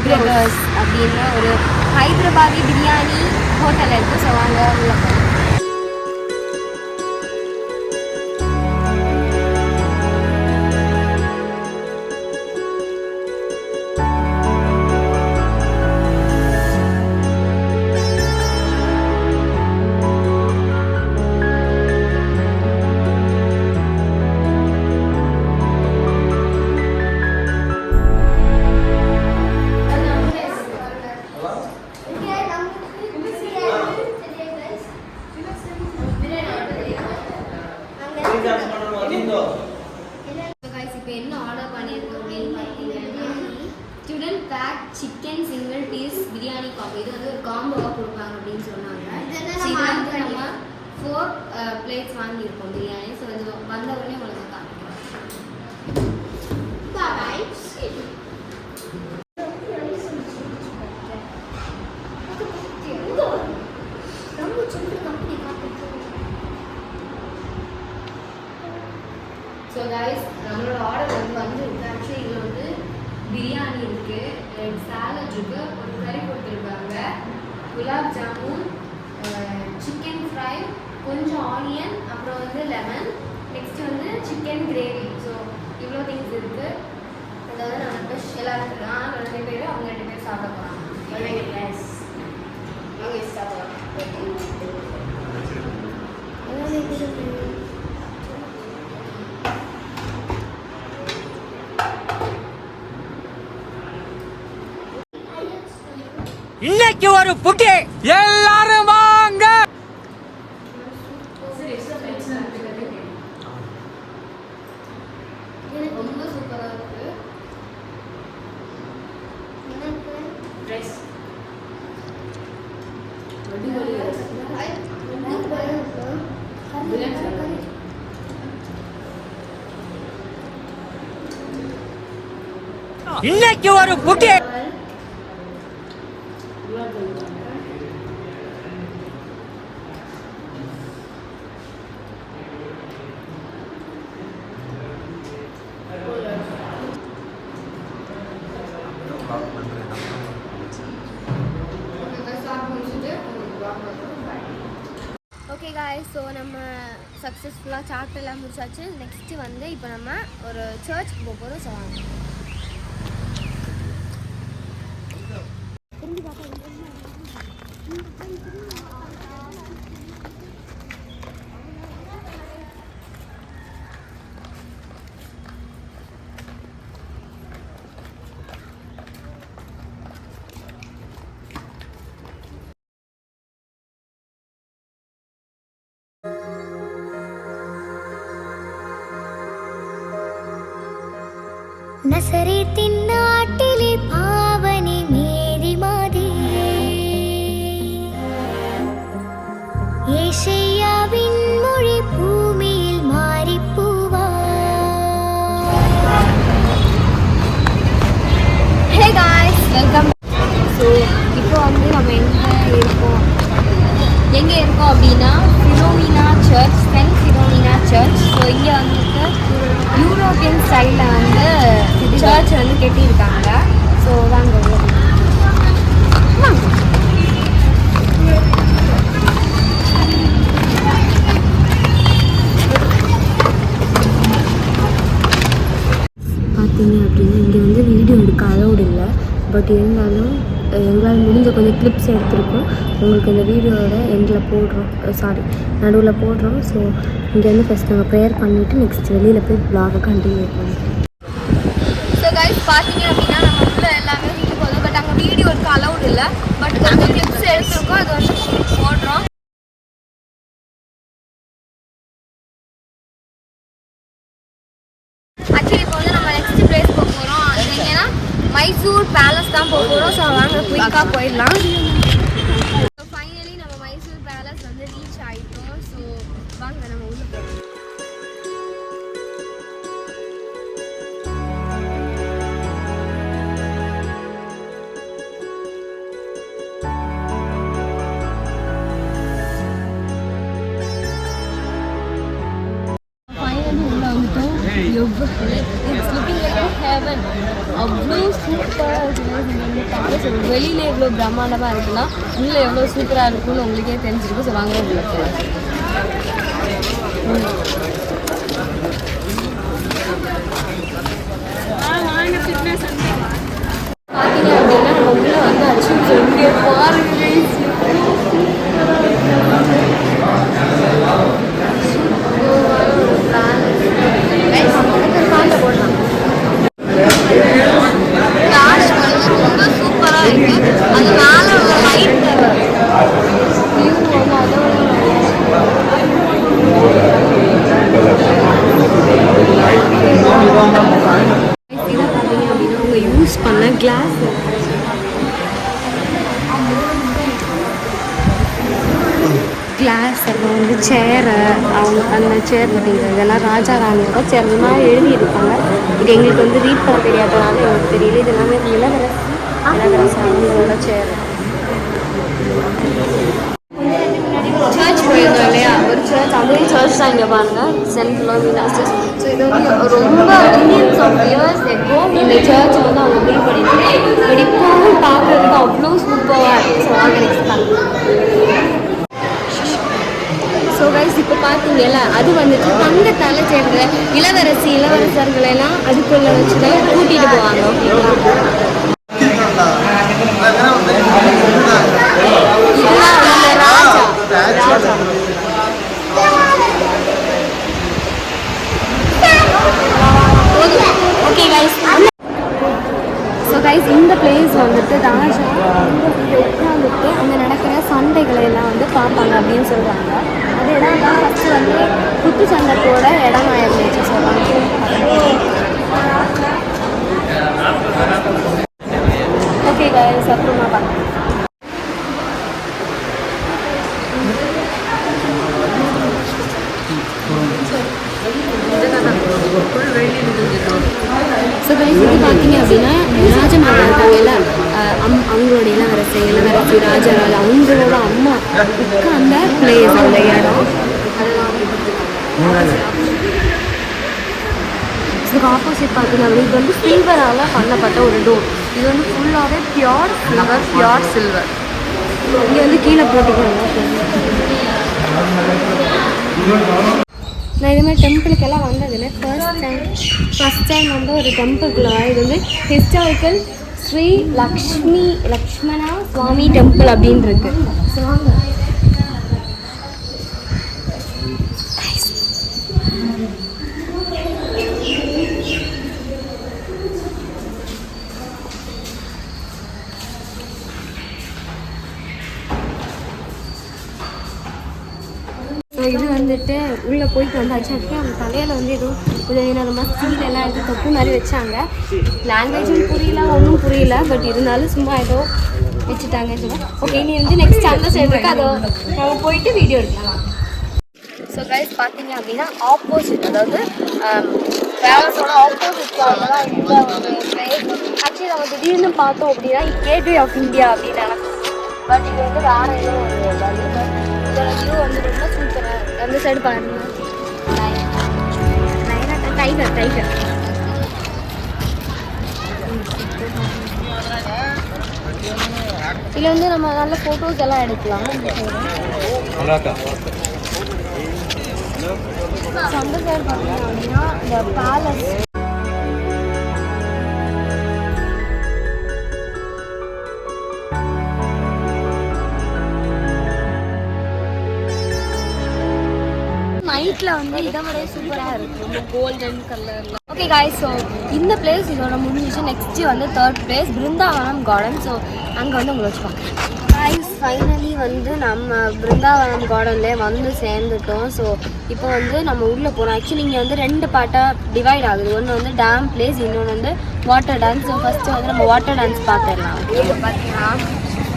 Brothers அப்படின்னு ஒரு Hyderabadi biryani hotel இருக்குது. ஸோ வாங்க உள்ள போகலாம். Chicken single piece biryani combo. இது வந்து ஒரு காம்போவாக கொடுப்பாங்க அப்படின்னு சொன்னாங்க. நம்ம 4 பிளேட்ஸ் வாங்கியிருக்கோம் பிரியாணி. ஸோ இது வந்த உடனே உங்களுக்கு காமிக்கிறோம். ஸோ கைஸ், நம்மளோட ஆர்டர் வந்துருக்கு. ஆக்சுவலி இதில் வந்து பிரியாணி இருக்குது, சாலட் இருக்குது, ஒரு கறி கொடுத்துருக்காங்க, குலாப் ஜாமுன், சிக்கன் ஃப்ரை, கொஞ்சம் ஆனியன், அப்புறம் வந்து லெமன், நெக்ஸ்ட் வந்து சிக்கன் கிரேவி. ஸோ இவ்வளோ திங்ஸ் இருக்குது. அதாவது நம்ம எல்லாரும் 2 பேர் அவங்க 2 பேர் சாப்பிட போகிறாங்க. இன்னைக்கு ஒரு புட்டி எல்லாரும் வாங்க. ரொம்ப சூப்பரா இருக்கு. இன்னைக்கு ஒரு புட்டி ஓகே காய்ஸ், ஸோ நம்ம சக்ஸஸ்ஃபுல்லாக சாப்பிட்டு எல்லாம் முடிச்சாச்சு. நெக்ஸ்ட்டு வந்து இப்போ நம்ம ஒரு சர்ச்சுக்கு போக போகிறோம். ஸோ வாங்க. நசரேத்தின் நாட்டிலே பாவனி மேரி மாதே, ஏசையாவின் மொழி பூமியில் மாறிப்பூவா. Hey guys, welcome. ஸோ இப்போ வந்து நம்ம எங்கே இருக்கோம் அப்படின்னா Philomena church, Saint Philomena church. So இங்கே வந்துட்டு யூரோப்பியன் ஸ்டைலில் வந்து சர்ச் வந்து கட்டியிருக்காங்க. ஸோ வாங்க உள்ள வாங்க. பார்த்தீங்க அப்படின்னா இங்கே வந்து வீடியோ எடுக்க அலௌட் இல்லை. பட் இருந்தாலும் எங்களால் முடிஞ்ச கொஞ்சம் கிளிப்ஸ் எடுத்துருக்கோம். உங்களுக்கு இந்த வீடியோவோட எண்டில் போடுறோம், நடுவில் போடுறோம். ஸோ இங்கே வந்து ஃபஸ்ட் நாங்கள் ப்ரேயர் பண்ணிவிட்டு நெக்ஸ்ட் வெளியில் போய் வ்ளாகை கண்டினியூ பண்ணுவோம். ஸோ கைஸ், பார்த்தீங்க அப்படின்னா நம்ம உள்ள எல்லாமே வீட்டுக்கு போதும். பட் அங்கே வீடியோ எடுக்க அலௌட் இல்லை. பட் கொஞ்சம் கிளிப்ஸ் எடுத்துருக்கோம், அது வந்து போடுறோம். ஆக்சுவலி இப்போ வந்து நம்ம நெக்ஸ்ட் பிளேஸ் போக போகிறோம். அது எங்கன்னா மைசூர் பேலஸ் தான் போக போகிறோம். ஸோ வாங்க குயிக்காக போயிடலாம். ஸோ ஃபைனலி நம்ம மைசூர் பேலஸ் வந்து ரீச் ஆகிட்டோம். ஸோ வாங்க நம்ம உள்ள போகிறோம். ஃபைனலி உள்ள வந்துட்டோம். It's looking like a heaven. அவ்வளோ சூப்பராக இருக்குது. வெளியில் எவ்வளோ பிரம்மாண்டமாக இருக்குன்னா உள்ளே எவ்வளோ சூப்பராக இருக்குன்னு உங்களுக்கே தெரிஞ்சிருக்கு. ஸோ வாங்க உள்ள போகலாம். பார்த்தீங்க அப்படின்னா நம்ம உள்ளே வந்தாச்சு. இங்கே பாருங்க கிளாஸ் அப்புறம் வந்து சேரு, அவங்க அந்த சேர் பார்த்தீங்கன்னா இதெல்லாம் ராஜா ராணியோட சேர் மாதிரி எழுதியிருப்பாங்க. இது எங்களுக்கு வந்து ரீட் பண்ண தெரியாதனால எங்களுக்கு தெரியல. இது எல்லாமே இளவரசி அவங்களோட சேர். சர்ச் போயிருந்தோம் இல்லையா, ஒரு சர்ச், அதே சர்ச் தான் இங்கே பாருங்க, சென்ட் ஃபிலோமினாஸ். ஸோ இது வந்து ரொம்ப மில்லியன்ஸ் ஆஃப் இயர்ஸ் எக்கோ இந்த சர்ச் வந்து அவங்க பில்ட் பண்ணியிருக்காங்க. பட் இப்போவும் பார்க்குறதுக்கு அவ்வளோ சூப்பராக இருக்குது. ஸோ வாங்க நெக்ஸ்ட் பார்க்கலாம். ஸோ கைஸ் இப்போ பார்த்தீங்கல்ல, அது வந்துட்டு தங்கத்தால் சேர்ந்த இளவரசர்களெல்லாம் அதுக்குள்ளே வச்சு தான் கூட்டிகிட்டு போவாங்க. ஓகேங்களா, இதெல்லாம் வந்து ராஜா. ஓகே கைஸ், ஸோ கைஸ் இந்த பிளேஸ் வந்துட்டு ராஜா உட்காந்துட்டு அங்கே நடக்கிற சண்டைகளை எல்லாம் வந்து பார்ப்பாங்க அப்படின்னு சொல்கிறாங்க. அது இடம் தான் ஃபஸ்ட்டு வந்து குத்து சண்டைக்கோட இடமா இருந்துச்சு சொல்கிறாங்க. ஓகே கைஸ், அப்புறமா பார்க்கலாம். ஸோ கைஸ் இது பார்த்தீங்க அப்படின்னா ராஜமாதா இருக்காங்கல்ல, அவங்களோட இளவரசி ராஜராஜ அவங்களோட அம்மா உட்கார்ந்த பிளேஸ் அந்த இடம். இதுக்கு ஆப்போசிட் பார்த்தீங்க அப்படின்னா இது வந்து சில்வரால் பண்ணப்பட்ட ஒரு டோர். இது வந்து ஃபுல்லாகவே பியோர் சில்வர். இங்கே வந்து கீழே போட்டுக்கிறாங்க. நான் இதுமாதிரி டெம்பிளுக்கெல்லாம் வந்ததில்லை, ஃபர்ஸ்ட் டைம் வந்து ஒரு டெம்பிளுக்குள்ள. இது வந்து ஹிஸ்டாரிக்கல் ஸ்ரீ லக்ஷ்மணா சுவாமி டெம்பிள் அப்படின்னு இருக்கு. ஸோ வாங்க. ஸோ இது வந்துட்டு உள்ளே போயிட்டு வந்தாச்சு. அப்படியே அவங்க தலையில் வந்து ஏதோ உதவினரமாக ஸ்டீலெல்லாம் எடுத்து தொப்பு மாதிரி வச்சாங்க. லாங்குவேஜும் புரியல, ஒன்றும் புரியல, பட் இருந்தாலும் சும்மா ஏதோ வச்சுட்டாங்கன்னு சொல்லுவேன். ஓகே, நீ வந்து நெக்ஸ்ட் அந்த சைடு இருக்கு, அதை நம்ம போயிட்டு வீடியோ எடுக்கலாம். ஸோ கைஸ் பார்த்தீங்க அப்படின்னா ஆப்போசிட், அதாவது பேலஸோட ஆப்போசிட் தான் இந்த ஒரு பிளேஸ். ஆக்சுவலி நம்ம திடீர்னு பார்த்தோம் அப்படின்னா கேட்வே ஆஃப் இந்தியா அப்படின்னு நினைப்போம். பட் இது வந்து வேறு ஏதோ ஒரு வழி. இதோட வியூ வந்து ரொம்ப சூப்பராக இருக்குது. அந்த சைடு பாருங்க, டைகர். இதில் வந்து நம்ம நல்ல ஃபோட்டோஸ் எல்லாம் எடுக்கலாம். அந்த சைடு பார்த்தீங்க அப்படின்னா இந்த பேலஸ். நைட்டில் வந்து இதை விட சூப்பராக இருக்குது, ரொம்ப கோல்டன் கலரில். ஓகே காய்ஸ், ஸோ இந்த பிளேஸ் இதோட முடிஞ்சிச்சு. நெக்ஸ்ட்டு வந்து third place Brindavan garden. So அங்கே வந்து உங்களை வச்சுப்பாங்க. காய்ஸ் ஃபைனலி வந்து நம்ம பிருந்தாவனம் கார்டன்லேயே வந்து சேர்ந்துட்டோம். ஸோ இப்போ வந்து நம்ம உள்ளே போகிறோம். ஆக்சுவலி இங்கே வந்து 2 பார்ட்டாக டிவைட் ஆகுது. ஒன்று வந்து டேம் பிளேஸ், இன்னொன்று வந்து வாட்டர் டான்ஸ். ஸோ ஃபஸ்ட்டு வந்து நம்ம வாட்டர் டான்ஸ் பார்த்துடலாம். இப்போ பார்த்தீங்கன்னா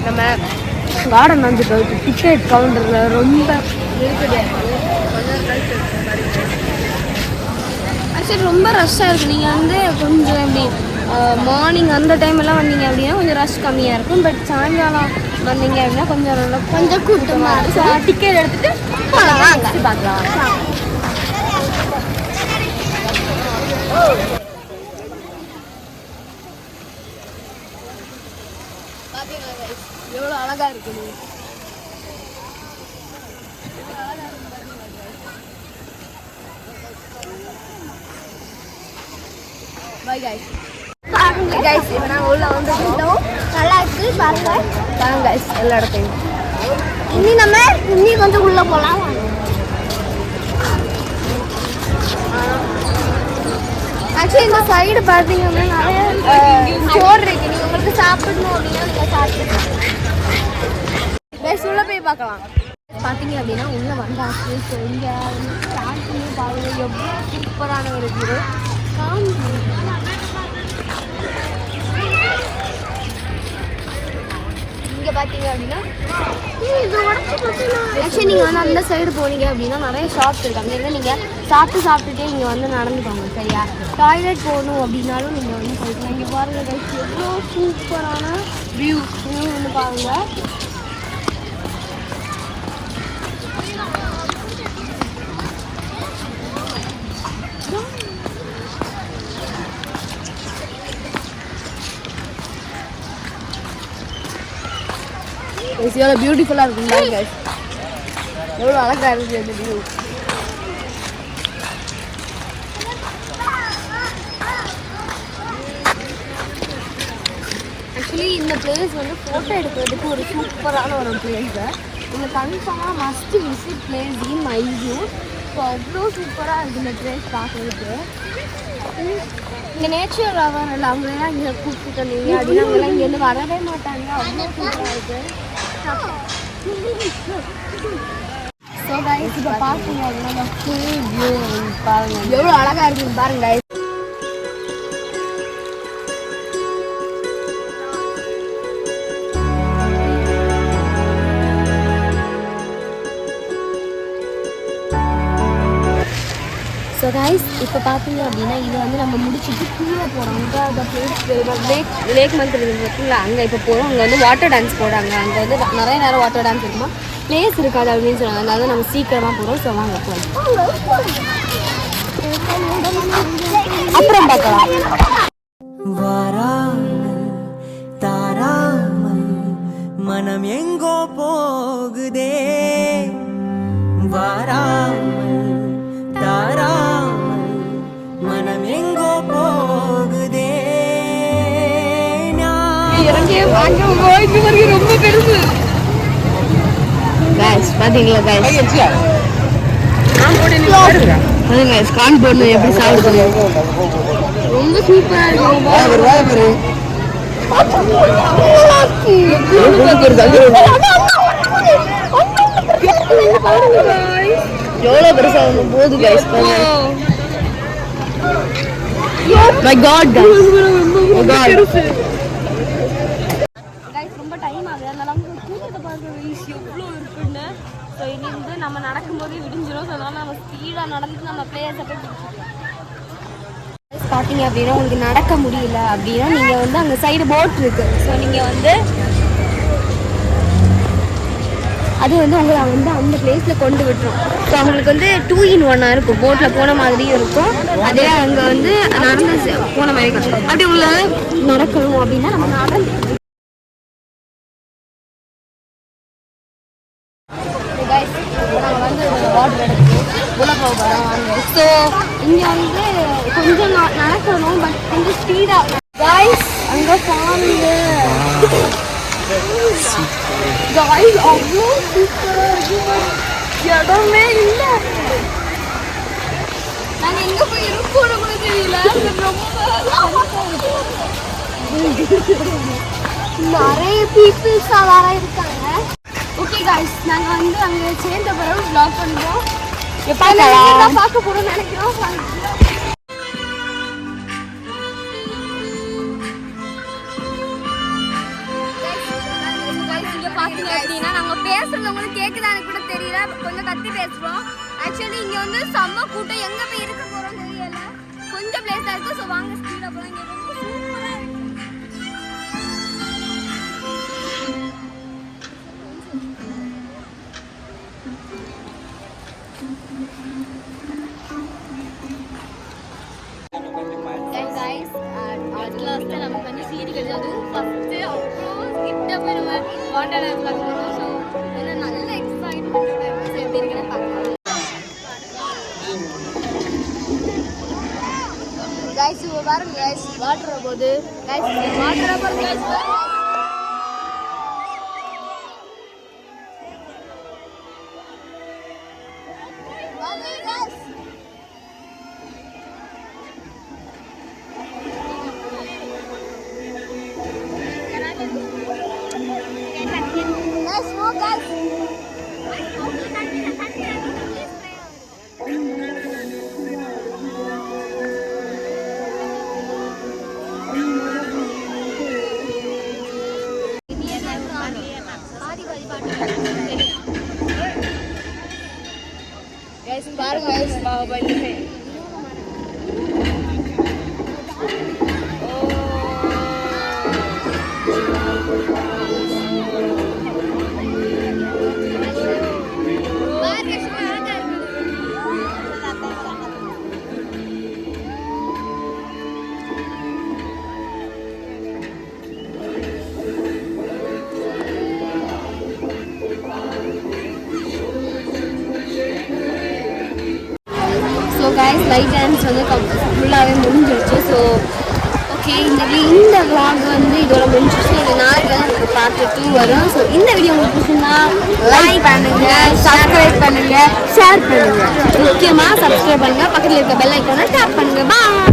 நம்ம கார்டன் வந்துட்டோம். இப்போ டிக்கெட் கவுண்டரில் ரொம்ப இருக்குது. ஆக்சுவலி ரொம்ப ரஷ்ஷாக இருக்குது. நீங்கள் வந்து கொஞ்சம் எப்படி மார்னிங் அந்த டைமெல்லாம் வந்தீங்க அப்படின்னா கொஞ்சம் ரஷ் கம்மியாக இருக்கும். பட் சாயங்காலம் வந்தீங்க அப்படின்னா கொஞ்சம் கூட்டமாக இருக்கும். டிக்கெட் எடுத்துகிட்டு பார்க்கலாம். பாய் गाइस பாருங்க गाइस இப்போ நாங்க உள்ள வந்துட்டோம் நல்லா இருக்கு பாருங்க பாருங்க गाइस எல்லா இடத்தையும் இன்னி கொஞ்சம் உள்ள போலாம் ஆக்சுவலி இந்த சைடு பார்த்தீங்கன்னா நிறைய ஸ்டோர் இருக்கு நீங்க உங்களுக்கு சாப்பிடணும் அப்படின்னா நீங்க சாப்பிடலாம் உள்ள போய் பார்க்கலாம் பார்த்தீங்க அப்படின்னா உள்ள வந்தாச்சு ஸோ இங்கே ஸ்டார்ட் பண்ணி பாருங்க எவ்வளோ சூப்பரான ஒரு வீடு இங்கே பார்த்தீங்க அப்படின்னா ஆக்சுவலி நீங்கள் வந்து அந்த சைடு போனீங்க அப்படின்னா நிறைய ஷாப்ஸ் இருக்கு அங்கே நீங்கள் சாப்பிட்டுட்டே இங்கே வந்து நடந்து போங்க சரியா டாய்லெட் போகணும் அப்படின்னாலும் நீங்கள் வந்து போய்க்கலாம் இங்கே பாருங்கள் எவ்வளோ சூப்பரான வியூ வந்து பாருங்கள் எவ்வளோ பியூட்டிஃபுல்லாக இருக்கும் பாருங்க எவ்வளோ அழகாக இருக்குது அந்த வியூ ஆக்சுவலி இந்த பிளேஸ் வந்து ஃபோட்டோ எடுக்கிறதுக்கு ஒரு சூப்பரான ஒரு பிளேஸு இந்த கன்ஃபார்மாக மஸ்ட் விசிட் பிளேஸ் இன் மைசூர் ஸோ அவ்வளோ சூப்பராக இருக்குது இந்த பிளேஸ் பார்க்குறதுக்கு இங்கே நேச்சர் லவர் இல்லை அவங்களெல்லாம் இங்கே கூப்பிட்டு வந்தீங்க அப்படின்னா அவங்களாம் இங்கேருந்து வரவே மாட்டாங்க அவ்வளோ சூப்பராக இருக்குது ஸோ கைஸ் இப்போ பார்த்தீங்க அப்படின்னா ஃபுல் வியூ பாருங்கள் எவ்வளோ அழகாக இருக்குன்னு பாருங்க கைஸ் ஸோ கைஸ் இப்போ பார்த்தீங்க அப்படின்னா இது வந்து நம்ம முடிச்சுட்டு கீழே போகிறோம் அங்கே அந்த பிளேஸ் லேக் மந்த் இருக்குங்களா அங்கே இப்போ போகிறோம் அங்கே வந்து வாட்டர் டான்ஸ் போடுறாங்க அங்கே வந்து நிறைய நேரம் வாட்டர் டான்ஸ் இருக்குமா பிளேஸ் இருக்காது அப்படின்னு சொன்னாங்க அதனால நம்ம சீக்கிரமாக போகிறோம் ஸோ வாங்க போகிறோம் அப்புறம் பார்க்கலாம் மனம் எங்கோ போகுதே வாராமல் தாராமல் மனம் எங்கோ போகுதே ரொம்ப பெருசு பாத்தீங்களா கான் போடணும் எப்படி சாப்பிடுறது ரொம்ப சூப்பரா இருக்கு எவ்வளவு பெருசா போகுது guys my god guys ரொம்ப டைம் ஆகுது அதனால கூட்டத்தை பார்க்குற விஷயம் எவ்வளோ இருக்குன்னு ஸோ இனி வந்து நம்ம நடக்கும்போது விடிஞ்சிடும் ஸோ அதனால நம்ம ஸ்பீடாக நடந்துட்டு நம்ம பிளேயர்ஸை போய் பார்த்தீங்க அப்படின்னா உங்களுக்கு நடக்க முடியல அப்படின்னா நீங்கள் வந்து அங்கே சைடு போட் இருக்குது ஸோ நீங்கள் வந்து அது வந்து உங்களை வந்து அந்த பிளேஸில் கொண்டு விட்டுரும் ஸோ அவங்களுக்கு வந்து 2-in-1 இருக்கும் போட்டில் போன மாதிரியும் இருக்கும் அதே அங்கே வந்து நடந்து போன மாதிரி இருக்கும் அப்படி உங்களை நடக்கணும் அப்படின்னா நம்ம நடந்து நாங்கள் வந்து வாட்டர் எடுத்து உள்ள போக போகிறோம் வாங்க ஸோ இங்கே வந்து கொஞ்சம் நடக்கணும் பட் கொஞ்சம் ஸ்பீடாக காய்ஸ் அங்கே பாருங்க காய்ஸ் அவ்வளோ சூப்பராக இருக்கு இடமே இல்லை நாங்கள் எங்கே போய் இருக்கோம்னு கூட தெரியல ரொம்ப நிறைய பீப்புள்ஸாக வர இருக்காங்க ஓகே गाइस நாங்க வந்து அங்க சேர்ந்த பிறகு vlog பண்றோம் எப்பலாம் பார்க்க போறோம்னு நினைக்கிறோம் இங்க பாத்தீங்க அப்படின்னா நாங்க பேசுறது உங்களுக்கு கேக்குதான்னு கூட தெரியல கொஞ்சம் கத்தி பேசுறோம் ஆக்சுவலி இங்க வந்து செம்ம கூட்டம் எங்க போய் இருக்க போறோம் தெரியல கொஞ்சம் பிளேஸா இருக்கு சோ வாங்க ஸ்பீடா போலாம் இங்க ரொம்ப சூப்பரா இருக்கு guys, आज लास्ट टाइम हम कहीं सीढ़ी कर जाते हैं फर्स्ट से आपको कितना मेरे வாண்டட் vlog போறோம். ஸோ என்ன நல்ல எக்ஸைட்மெண்ட் எப்படி இருக்குன்னு பார்க்கலாம். கைஸ் இப்போ பாருங்க கைஸ் வாட்டர் போகுது கைஸ் வாட்டர் பாருங்க கைஸ் பாருங்க guys Baahubali guys light dance வந்து ஃபுல்லாகவே முடிஞ்சிருச்சு. ஸோ ஓகே இந்த vlog வந்து இதோட முடிஞ்சிருச்சு. இது நாளைக்கு வந்து உங்களுக்கு பார்ட் 2 வரும். ஸோ இந்த வீடியோ உங்களுக்கு பிடிச்சிருந்தா லைக் பண்ணுங்க, சப்ஸ்கிரைப் பண்ணுங்க, ஷேர் பண்ணுங்க. முக்கியமாக சப்ஸ்கிரைப் பண்ணுங்க, பக்கத்தில் இருக்க பெல் ஐக்கானை டேப் பண்ணுங்க. பாய்.